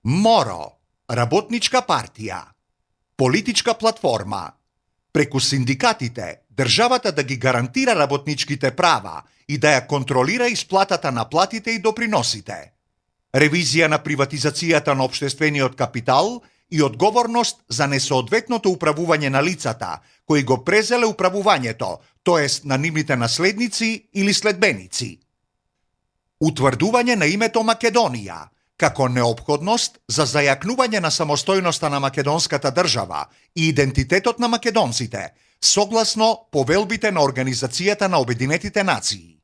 МОРО, работничка партија, политичка платформа, преку синдикатите, државата да ги гарантира работничките права и да ја контролира исплатата на платите и доприносите, ревизија на приватизацијата на општествениот капитал и одговорност за несоодветното управување на лицата кои го презеле управувањето, тоест на нивните наследници или следбеници. Утврдување на името Македонија како неопходност за зајакнување на самостојноста на македонската држава и идентитетот на македонците, согласно повелбите на Организацијата на Обединетите нации.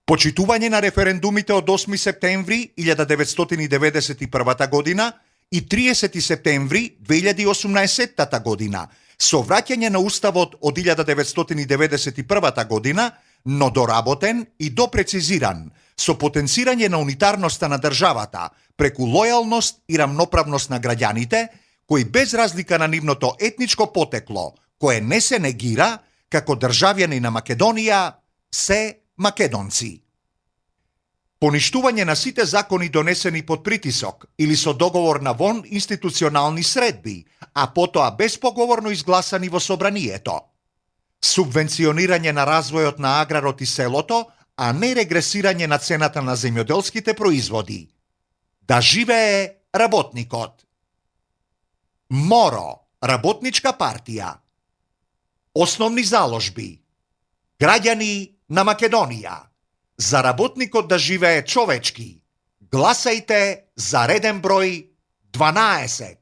Почитување на референдумите од 8 септември 1991 година и 30 септември 2018 година, со враќање на Уставот од 1991 година, но доработен и допрецизиран, со потенцирање на унитарноста на државата преку лојалност и рамноправност на граѓаните, кои без разлика на нивното етничко потекло, кое не се негира, како државјани на Македонија, се македонци. Поништување на сите закони донесени под притисок или со договор на вон институционални средби, а потоа безпоговорно изгласани во собранието. Субвенционирање на развојот на аграрот и селото, а не регресирање на цената на земјоделските производи. Да живее работникот! МОРО, работничка партија. Основни заложби. Граѓани на Македонија. За работникот да живее човечки. Гласајте за реден број 12.